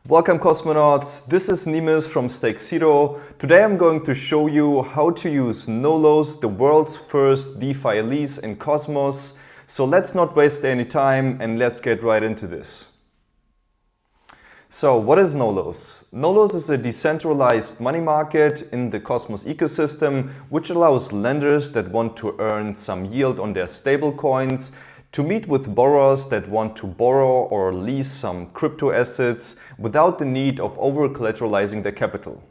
Welcome cosmonauts, this is Nimes from Stake Zero. Today I'm going to show you how to use Nolus, the world's first DeFi lease in Cosmos. So let's not waste any time and let's get right into this. So what is Nolus? Nolus is a decentralized money market in the Cosmos ecosystem, which allows lenders that want to earn some yield on their stablecoins to meet with borrowers that want to borrow or lease some crypto assets without the need of over-collateralizing their capital.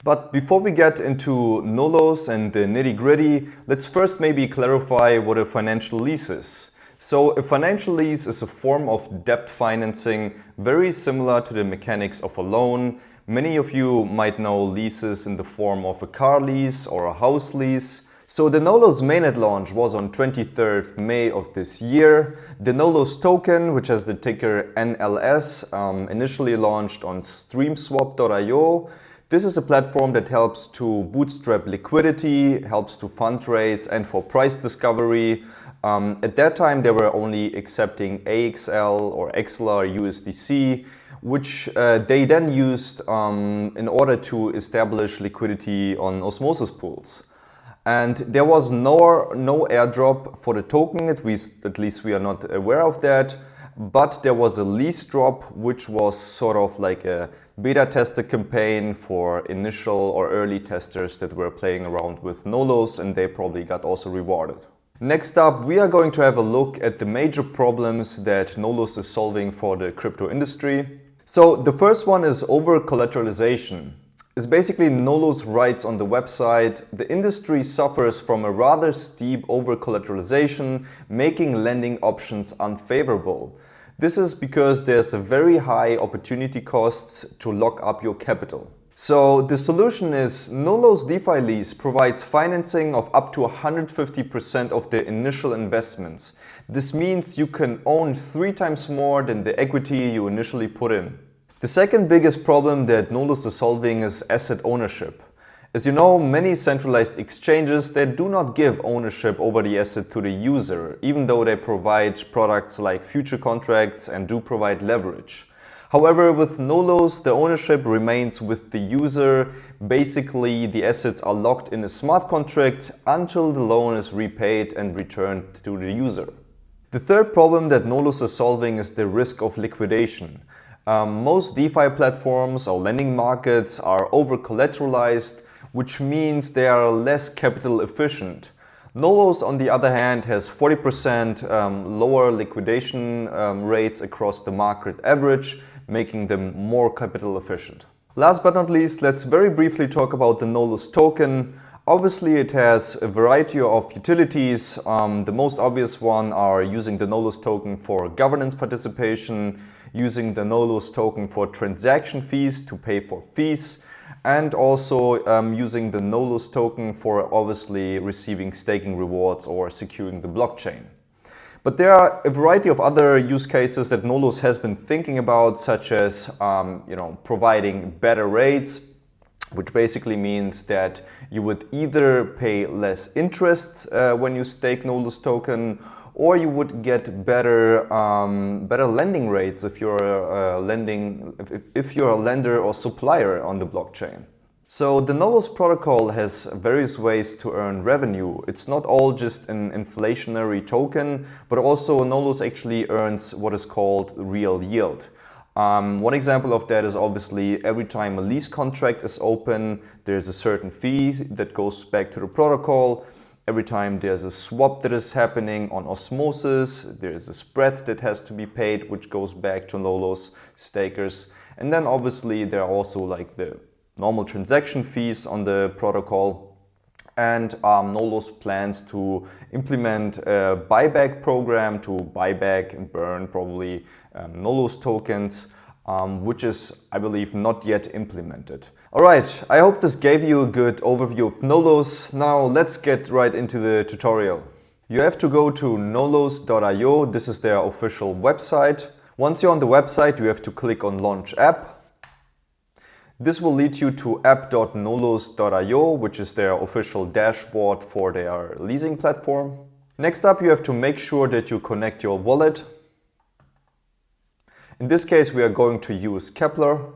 But before we get into Nolus and the nitty-gritty, let's first maybe clarify what a financial lease is. So a financial lease is a form of debt financing very similar to the mechanics of a loan. Many of you might know leases in the form of a car lease or a house lease. So the Nolus mainnet launch was on 23rd May of this year. The Nolus token, which has the ticker NLS, initially launched on streamswap.io. This is a platform that helps to bootstrap liquidity, helps to fundraise and for price discovery. At that time they were only accepting AXL or XLR USDC, which they then used in order to establish liquidity on osmosis pools. And there was no airdrop for the token, at least we are not aware of that. But there was a lease drop, which was sort of like a beta tester campaign for initial or early testers that were playing around with Nolus, and they probably got also rewarded. Next up, we are going to have a look at the major problems that Nolus is solving for the crypto industry. So the first one is over-collateralization. It's basically Nolus writes on the website, the industry suffers from a rather steep over-collateralization, making lending options unfavorable. This is because there's a very high opportunity costs to lock up your capital. So the solution is Nolus DeFi Lease provides financing of up to 150% of the initial investments. This means you can own 3 times more than the equity you initially put in. The second biggest problem that Nolus is solving is asset ownership. As you know, many centralized exchanges that do not give ownership over the asset to the user, even though they provide products like future contracts and do provide leverage. However, with Nolus, the ownership remains with the user. Basically, the assets are locked in a smart contract until the loan is repaid and returned to the user. The third problem that Nolus is solving is the risk of liquidation. Most DeFi platforms or lending markets are over-collateralized, which means they are less capital efficient. Nolus, on the other hand, has 40% lower liquidation rates across the market average, making them more capital efficient. Last but not least, let's very briefly talk about the Nolus token. Obviously, it has a variety of utilities. The most obvious one are using the Nolus token for governance participation, using the Nolus token for transaction fees to pay for fees, and also using the Nolus token for obviously receiving staking rewards or securing the blockchain. But there are a variety of other use cases that Nolus has been thinking about, such as providing better rates, which basically means that you would either pay less interest when you stake Nolus token, or you would get better lending rates if you're a lender or supplier on the blockchain. So the Nolus protocol has various ways to earn revenue. It's not all just an inflationary token, but also Nolus actually earns what is called real yield. One example of that is obviously every time a lease contract is open, there's a certain fee that goes back to the protocol. Every time there's a swap that is happening on osmosis, there's a spread that has to be paid, which goes back to Nolus stakers. And then obviously there are also like the normal transaction fees on the protocol. And Nolus plans to implement a buyback program to buy back and burn probably Nolus tokens, which is, I believe, not yet implemented. Alright, I hope this gave you a good overview of Nolus. Now let's get right into the tutorial. You have to go to nolus.io, this is their official website. Once you're on the website, you have to click on Launch App. This will lead you to app.nolus.io, which is their official dashboard for their leasing platform. Next up, you have to make sure that you connect your wallet. In this case, we are going to use Keplr.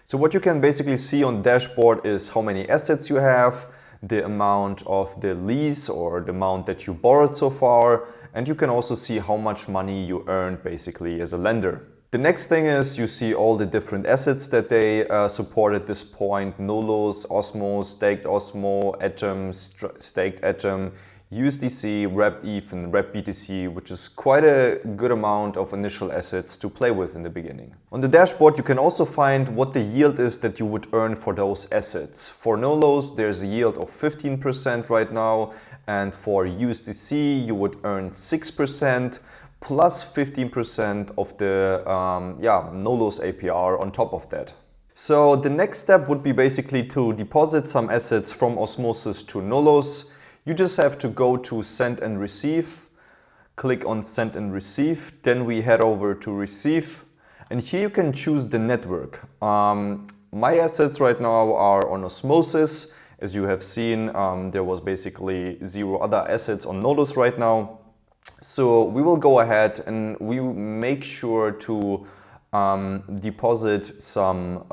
So what you can basically see on the dashboard is how many assets you have, the amount of the lease or the amount that you borrowed so far, and you can also see how much money you earned basically as a lender. The next thing is you see all the different assets that they support at this point: Nolus, OSMO, staked OSMO, Atom, staked Atom, USDC, wrapped ETH and wrapped BTC, which is quite a good amount of initial assets to play with in the beginning. On the dashboard you can also find what the yield is that you would earn for those assets. For Nolus there's a yield of 15% right now, and for USDC you would earn 6% plus 15% of the Nolus APR on top of that. So the next step would be basically to deposit some assets from Osmosis to Nolus. You just have to go to Send and Receive, click on Send and Receive, then we head over to Receive, and here you can choose the network. My assets right now are on Osmosis. As you have seen, there was basically 0 other assets on Nolus right now. So we will go ahead and we make sure to deposit some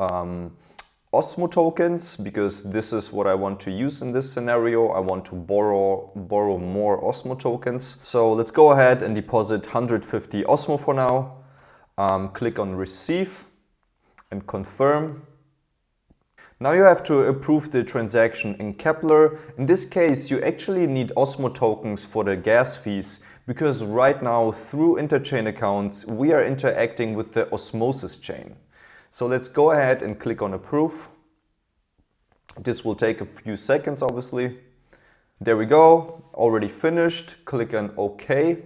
OSMO tokens, because this is what I want to use in this scenario. I want to borrow more OSMO tokens. So let's go ahead and deposit 150 OSMO for now. Click on Receive and Confirm. Now you have to approve the transaction in Keplr. In this case, you actually need OSMO tokens for the gas fees, because right now through interchain accounts, we are interacting with the Osmosis chain. So let's go ahead and click on Approve. This will take a few seconds, obviously. There we go, already finished. Click on OK.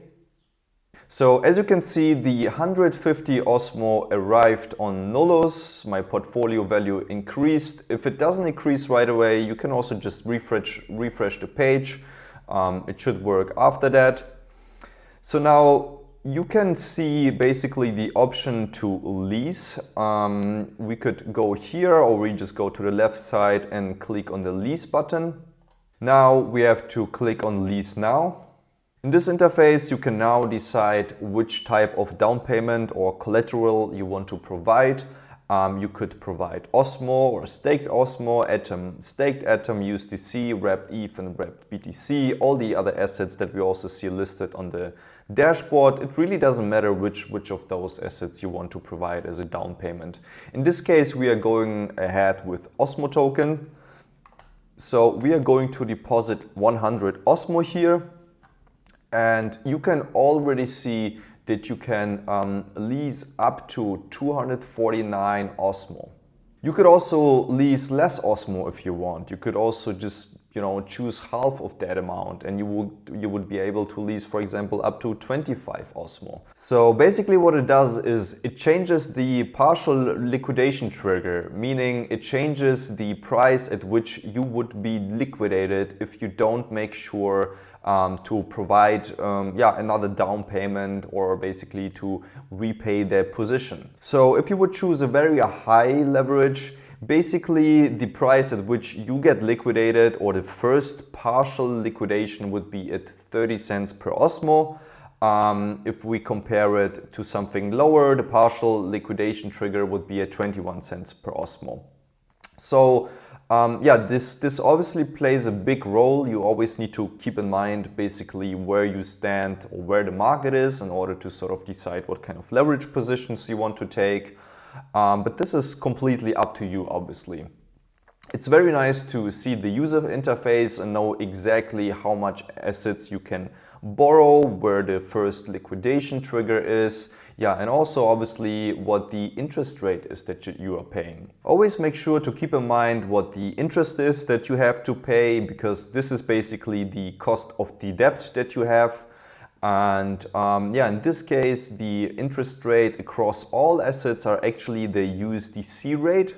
So as you can see, the 150 OSMO arrived on Nolus. My portfolio value increased. If it doesn't increase right away, you can also just refresh the page. It should work after that. So now you can see basically the option to lease. We could go here, or we just go to the left side and click on the lease button. Now we have to click on Lease Now. In this interface, you can now decide which type of down payment or collateral you want to provide. You could provide OSMO or staked OSMO, Atom, staked Atom, USDC, wrapped ETH and wrapped BTC, all the other assets that we also see listed on the dashboard. It really doesn't matter which of those assets you want to provide as a down payment. In this case, we are going ahead with OSMO token. So we are going to deposit 100 OSMO here. And you can already see that you can lease up to 249 OSMO. You could also lease less OSMO if you want. You could also just choose half of that amount, and you would be able to lease, for example, up to 25 OSMO. So basically what it does is it changes the partial liquidation trigger, meaning it changes the price at which you would be liquidated if you don't make sure to provide another down payment, or basically to repay their position. So if you would choose a very high leverage, basically the price at which you get liquidated, or the first partial liquidation, would be at 30 cents per OSMO. If we compare it to something lower, the partial liquidation trigger would be at 21 cents per OSMO. So this obviously plays a big role. You always need to keep in mind basically where you stand or where the market is in order to sort of decide what kind of leverage positions you want to take. But this is completely up to you, obviously. It's very nice to see the user interface and know exactly how much assets you can borrow, where the first liquidation trigger is, and also obviously what the interest rate is that you are paying. Always make sure to keep in mind what the interest is that you have to pay, because this is basically the cost of the debt that you have. And in this case, the interest rate across all assets are actually the USDC rate.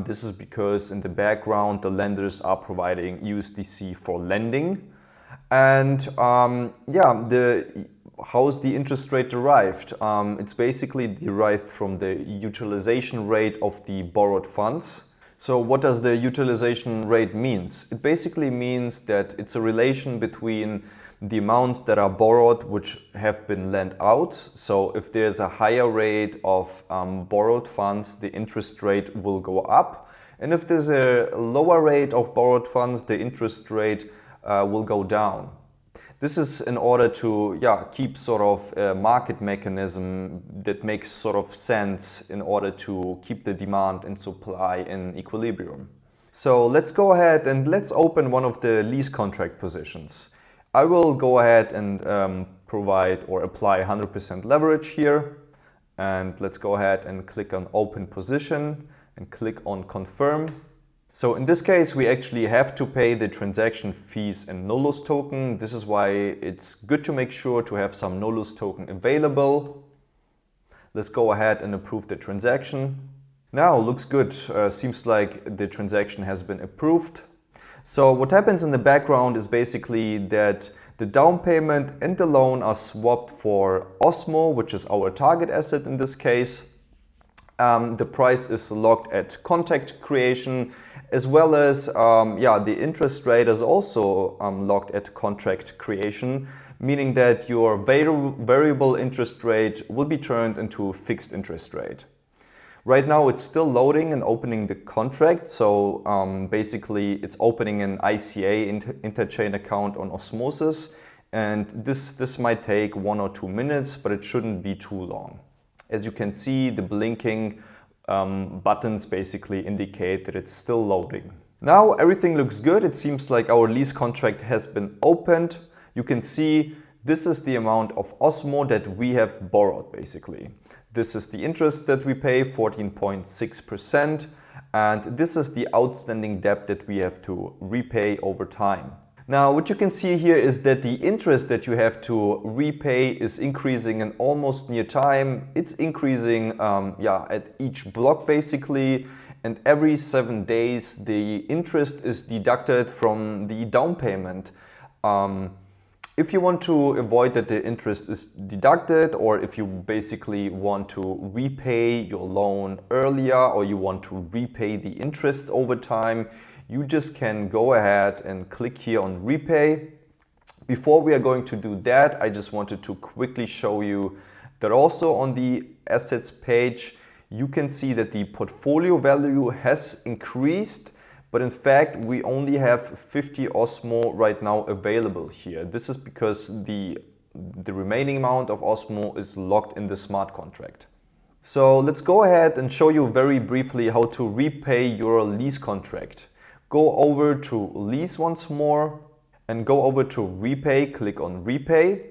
This is because in the background, the lenders are providing USDC for lending. And how is the interest rate derived? It's basically derived from the utilization rate of the borrowed funds. So what does the utilization rate means? It basically means that it's a relation between the amounts that are borrowed which have been lent out. So if there's a higher rate of borrowed funds, the interest rate will go up. And if there's a lower rate of borrowed funds, the interest rate will go down. This is in order to keep sort of a market mechanism that makes sort of sense in order to keep the demand and supply in equilibrium. So let's go ahead and let's open one of the lease contract positions. I will go ahead and provide or apply 100% leverage here. And let's go ahead and click on open position and click on confirm. So in this case, we actually have to pay the transaction fees in Nolus token. This is why it's good to make sure to have some Nolus token available. Let's go ahead and approve the transaction. Now, looks good. Seems like the transaction has been approved. So what happens in the background is basically that the down payment and the loan are swapped for OSMO, which is our target asset in this case. The price is locked at contract creation, as well as the interest rate is also locked at contract creation, meaning that your variable interest rate will be turned into a fixed interest rate. Right now it's still loading and opening the contract, so basically it's opening an ICA interchain account on Osmosis, and this might take 1 or 2 minutes, but it shouldn't be too long. As you can see, the blinking buttons basically indicate that it's still loading. Now everything looks good. It seems like our lease contract has been opened. You can see this is the amount of OSMO that we have borrowed basically. This is the interest that we pay, 14.6%, and this is the outstanding debt that we have to repay over time. Now, what you can see here is that the interest that you have to repay is increasing in almost near time. It's increasing at each block basically, and every 7 days the interest is deducted from the down payment. If you want to avoid that the interest is deducted, or if you basically want to repay your loan earlier, or you want to repay the interest over time, you just can go ahead and click here on repay. Before we are going to do that, I just wanted to quickly show you that also on the assets page, you can see that the portfolio value has increased, but in fact, we only have 50 OSMO right now available here. This is because the remaining amount of OSMO is locked in the smart contract. So let's go ahead and show you very briefly how to repay your lease contract. Go over to Lease once more and go over to Repay, click on Repay.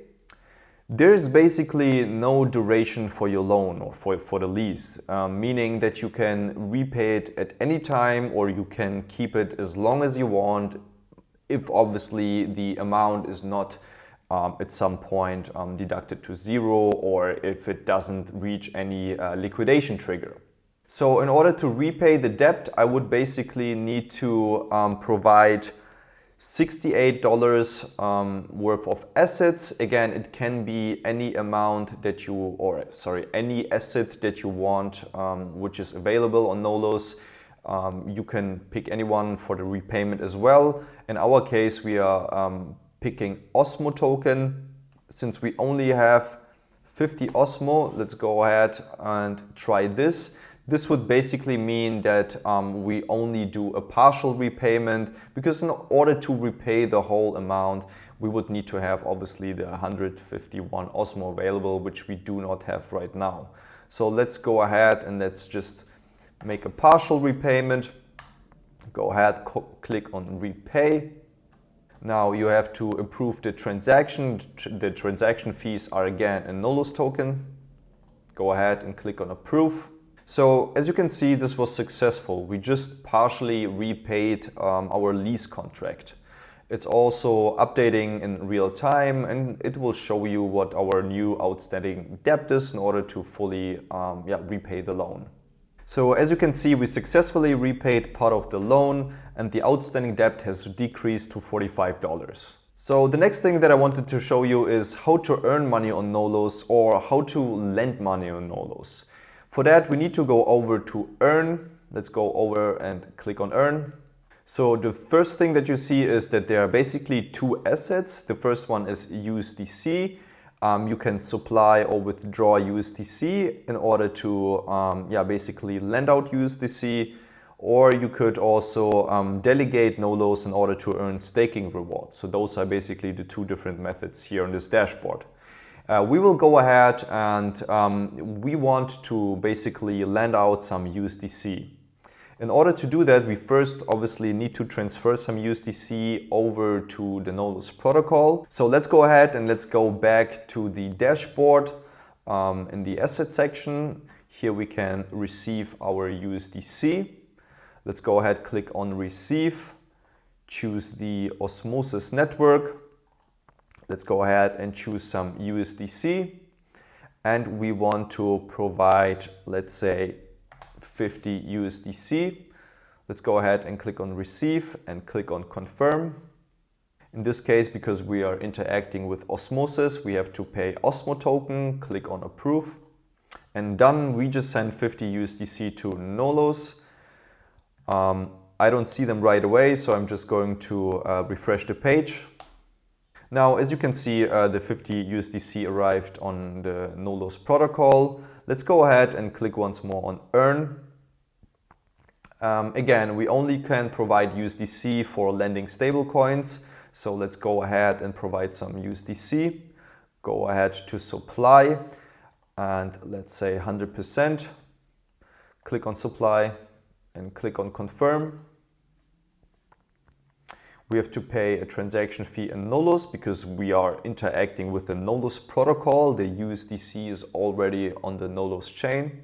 There is basically no duration for your loan or for the lease, meaning that you can repay it at any time or you can keep it as long as you want, if obviously the amount is not at some point deducted to zero, or if it doesn't reach any liquidation trigger. So in order to repay the debt, I would basically need to provide $68 worth of assets. Again, it can be any amount that you, any asset that you want, which is available on Nolus. You can pick anyone for the repayment as well. In our case, we are picking OSMO token. Since we only have 50 OSMO, let's go ahead and try this. This would basically mean that we only do a partial repayment, because in order to repay the whole amount, we would need to have obviously the 151 OSMO available, which we do not have right now. So let's go ahead and let's just make a partial repayment. Go ahead, click on repay. Now you have to approve the transaction. The transaction fees are again a Nolus token. Go ahead and click on approve. So as you can see, this was successful. We just partially repaid our lease contract. It's also updating in real time, and it will show you what our new outstanding debt is in order to fully repay the loan. So as you can see, we successfully repaid part of the loan and the outstanding debt has decreased to $45. So the next thing that I wanted to show you is how to earn money on Nolus, or how to lend money on Nolus. For that, we need to go over to Earn. Let's go over and click on Earn. So the first thing that you see is that there are basically two assets. The first one is USDC. You can supply or withdraw USDC in order to basically lend out USDC, or you could also delegate Nolus in order to earn staking rewards. So those are basically the two different methods here on this dashboard. We will go ahead and we want to basically lend out some USDC. In order to do that, we first obviously need to transfer some USDC over to the Nolus protocol. So let's go ahead and let's go back to the dashboard in the asset section. Here we can receive our USDC. Let's go ahead, click on receive, choose the Osmosis network. Let's go ahead and choose some USDC. And we want to provide, let's say, 50 USDC. Let's go ahead and click on receive and click on confirm. In this case, because we are interacting with Osmosis, we have to pay OSMO token, click on approve. And done, we just send 50 USDC to Nolus. I don't see them right away, so I'm just going to refresh the page. Now, as you can see, the 50 USDC arrived on the Nolus protocol. Let's go ahead and click once more on earn. Again, we only can provide USDC for lending stablecoins. So let's go ahead and provide some USDC. Go ahead to supply and let's say 100%. Click on supply and click on confirm. We have to pay a transaction fee in Nolus because we are interacting with the Nolus protocol. The USDC is already on the Nolus chain.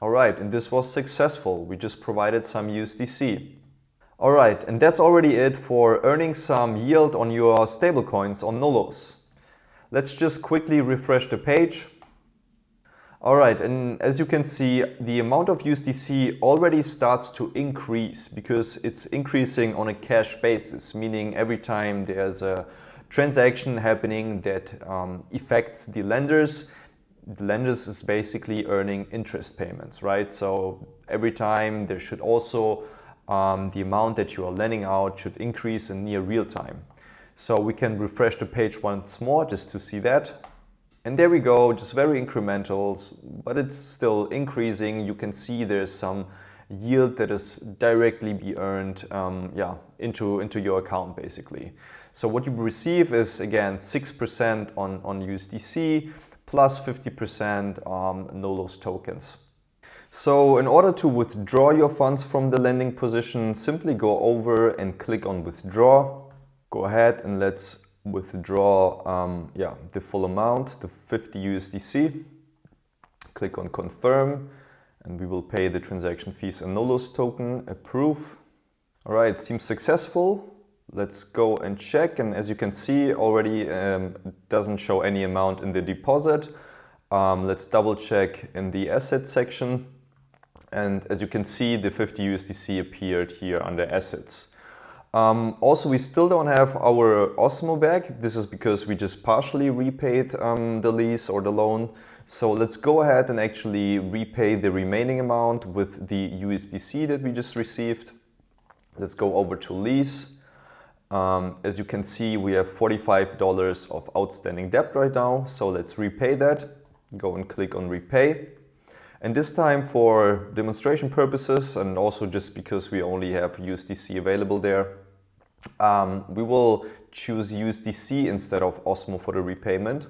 All right, and this was successful. We just provided some USDC. All right, and that's already it for earning some yield on your stablecoins on Nolus. Let's just quickly refresh the page. All right, and as you can see, the amount of USDC already starts to increase because it's increasing on a cash basis, meaning every time there's a transaction happening that affects the lenders is basically earning interest payments, right? So every time there should also, the amount that you are lending out should increase in near real time. So we can refresh the page once more just to see that. And there we go, just very incremental, but it's still increasing. You can see there's some yield that is directly be earned into your account basically. So what you receive is again 6% on USDC plus 50% Nolus tokens. So in order to withdraw your funds from the lending position, simply go over and click on withdraw. Go ahead and let's withdraw the full amount, the 50 USDC. Click on confirm and we will pay the transaction fees in Nolus token, approve. All right, seems successful. Let's go and check, and as you can see already doesn't show any amount in the deposit. Let's double check in the asset section, and as you can see the 50 USDC appeared here under assets. Also, we still don't have our OSMO back. This is because we just partially repaid the lease or the loan. So let's go ahead and actually repay the remaining amount with the USDC that we just received. Let's go over to Lease. As you can see, we have $45 of outstanding debt right now. So let's repay that. Go and click on repay. And this time for demonstration purposes and also just because we only have USDC available there, we will choose USDC instead of OSMO for the repayment.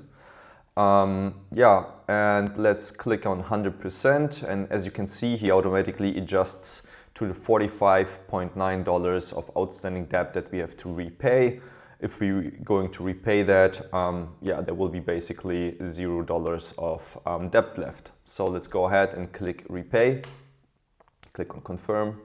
And let's click on 100%. And as you can see, he automatically adjusts to the $45.9 of outstanding debt that we have to repay. If we're going to repay that, there will be basically $0 of debt left. So let's go ahead and click repay, click on confirm,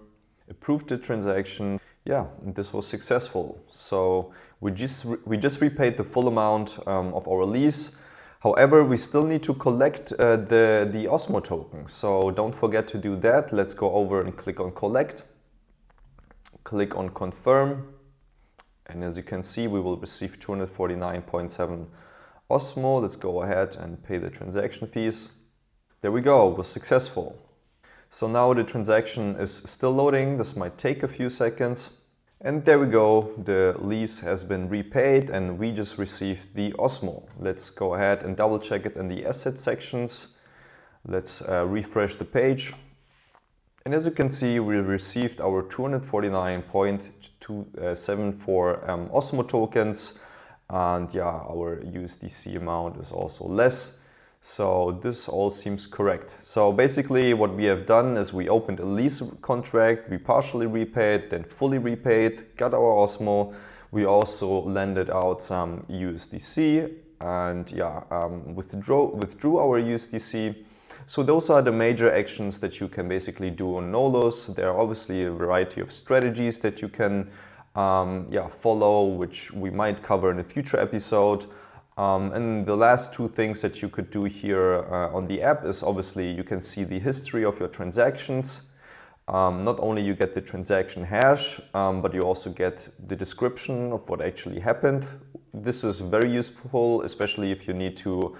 approve the transaction. Yeah, and this was successful. So we just repaid the full amount of our lease. However, we still need to collect the OSMO token. So don't forget to do that. Let's go over and click on collect, click on confirm. And as you can see, we will receive 249.7 OSMO. Let's go ahead and pay the transaction fees. There we go, it was successful. So now the transaction is still loading. This might take a few seconds. And there we go, the lease has been repaid and we just received the OSMO. Let's go ahead and double check it in the asset sections. Let's refresh the page. And as you can see, we received our 249.274 OSMO tokens. And yeah, our USDC amount is also less. So this all seems correct. So basically what we have done is we opened a lease contract, we partially repaid, then fully repaid, got our OSMO. We also lended out some USDC and yeah, withdrew our USDC. So those are the major actions that you can basically do on Nolus. There are obviously a variety of strategies that you can follow, which we might cover in a future episode. And the last two things that you could do here on the app is obviously you can see the history of your transactions. Not only you get the transaction hash, but you also get the description of what actually happened. This is very useful, especially if you need to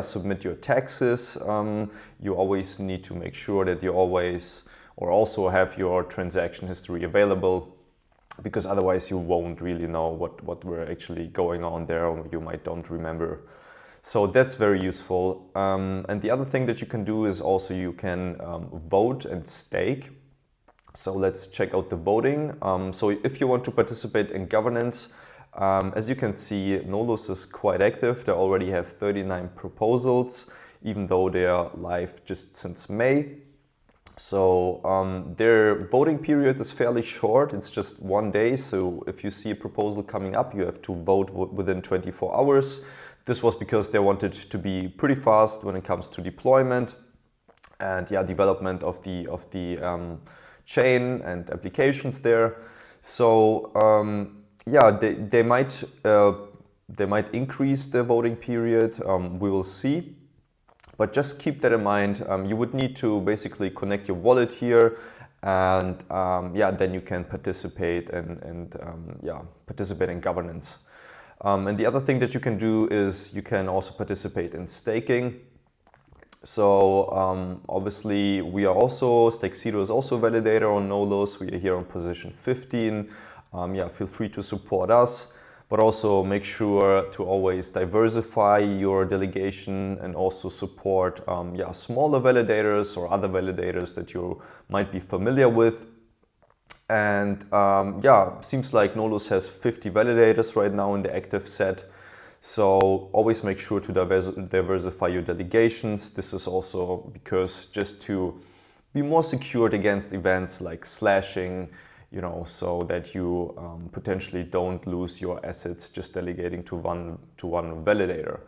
submit your taxes. You always need to make sure that you also have your transaction history available, because otherwise you won't really know what were actually going on there, or you might don't remember. So that's very useful. And the other thing that you can do is also you can vote and stake. So let's check out the voting. So if you want to participate in governance, as you can see, Nolus is quite active. They already have 39 proposals, even though they are live just since May. So their voting period is fairly short. It's just 1 day. So if you see a proposal coming up, you have to vote within 24 hours. This was because they wanted to be pretty fast when it comes to deployment and development of the chain and applications there. So they might increase the voting period. We will see. But just keep that in mind. You would need to basically connect your wallet here, and then you can participate and participate in governance. And the other thing that you can do is you can also participate in staking. So obviously Stakesedo is also a validator on Nolus. We are here on position 15. Feel free to support us, but also make sure to always diversify your delegation and also support smaller validators or other validators that you might be familiar with. And seems like Nolus has 50 validators right now in the active set. So always make sure to diversify your delegations. This is also because just to be more secured against events like slashing, so that you potentially don't lose your assets just delegating to one validator.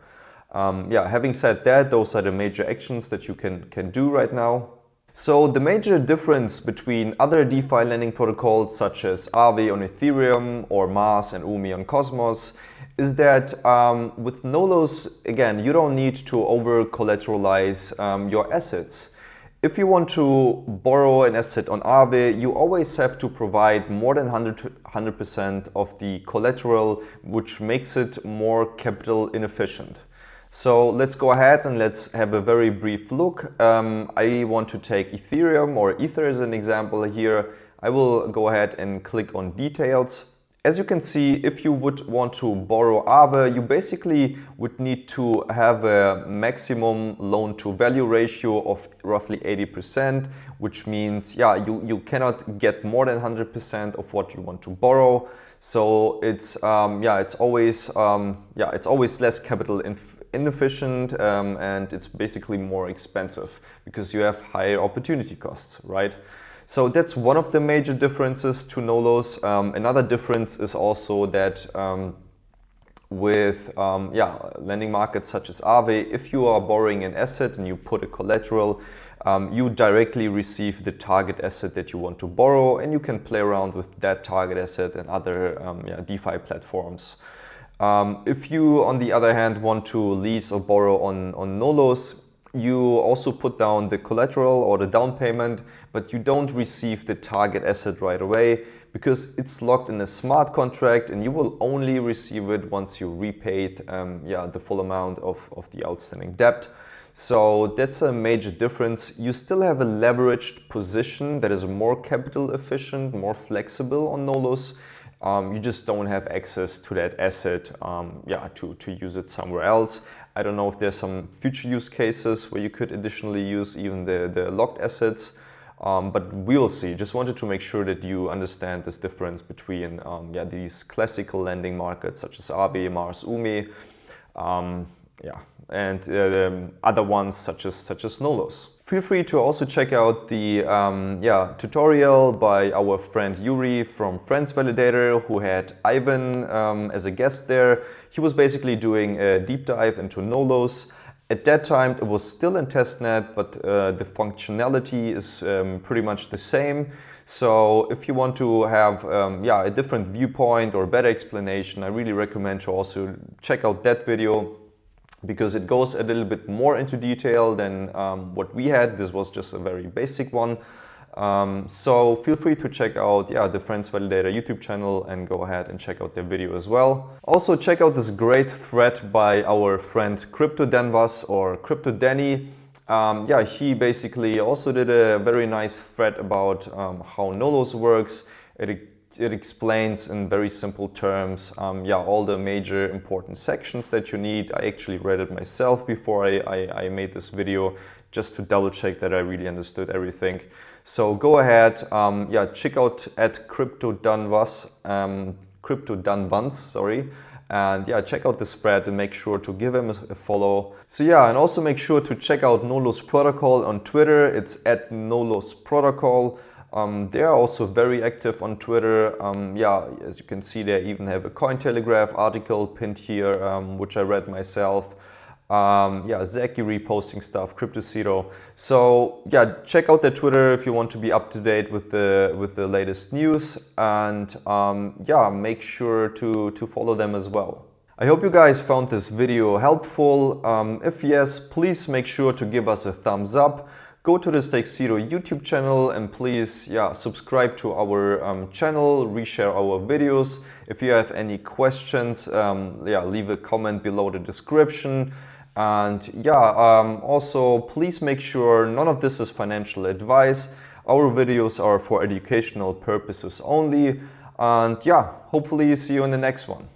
Having said that, those are the major actions that you can do right now. So the major difference between other DeFi lending protocols such as AAVE on Ethereum or Mars and UMI on Cosmos is that with Nolus, again, you don't need to over-collateralize your assets. If you want to borrow an asset on AAVE, you always have to provide more than 100% of the collateral, which makes it more capital inefficient. So let's go ahead and let's have a very brief look. I want to take Ethereum or Ether as an example here. I will go ahead and click on details. As you can see, if you would want to borrow AAVE, you basically would need to have a maximum loan to value ratio of roughly 80%, which means you cannot get more than 100% of what you want to borrow. So it's always less capital inefficient and it's basically more expensive because you have higher opportunity costs, right? So that's one of the major differences to Nolus. Another difference is also that with lending markets such as AAVE, if you are borrowing an asset and you put a collateral, you directly receive the target asset that you want to borrow, and you can play around with that target asset and other DeFi platforms. If you, on the other hand, want to lease or borrow on Nolus, you also put down the collateral or the down payment, but you don't receive the target asset right away because it's locked in a smart contract and you will only receive it once you repaid the full amount of the outstanding debt. So that's a major difference. You still have a leveraged position that is more capital efficient, more flexible on Nolus. You just don't have access to that asset to use it somewhere else. I don't know if there's some future use cases where you could additionally use even the locked assets, but we'll see. Just wanted to make sure that you understand this difference between these classical lending markets such as AAVE, Mars, UMI, and other ones such as Nolus. Feel free to also check out the tutorial by our friend Yuri from Frens Validator, who had Ivan as a guest there. He was basically doing a deep dive into Nolus. At that time, it was still in testnet, but the functionality is pretty much the same. So if you want to have a different viewpoint or better explanation, I really recommend to also check out that video, because it goes a little bit more into detail than what we had. This was just a very basic one. So feel free to check out the Frens Validator YouTube channel and go ahead and check out their video as well. Also check out this great thread by our friend CryptoDanvas or CryptoDanny. He basically also did a very nice thread about how Nolus works. It explains in very simple terms all the major important sections that you need. I actually read it myself before I made this video, just to double check that I really understood everything. So go ahead, check out at CryptoDanvas, and check out this thread and make sure to give him a follow. So and also make sure to check out Nolus Protocol on Twitter. It's at Nolus Protocol. They are also very active on Twitter. As you can see, they even have a Cointelegraph article pinned here, which I read myself. Zaki reposting stuff, CryptoZero. So check out their Twitter if you want to be up to date with the latest news, and make sure to follow them as well. I hope you guys found this video helpful. If yes, please make sure to give us a thumbs up. Go to the StakeZero YouTube channel and please subscribe to our channel, reshare our videos. If you have any questions, leave a comment below the description. And also please make sure none of this is financial advice. Our videos are for educational purposes only. And hopefully see you in the next one.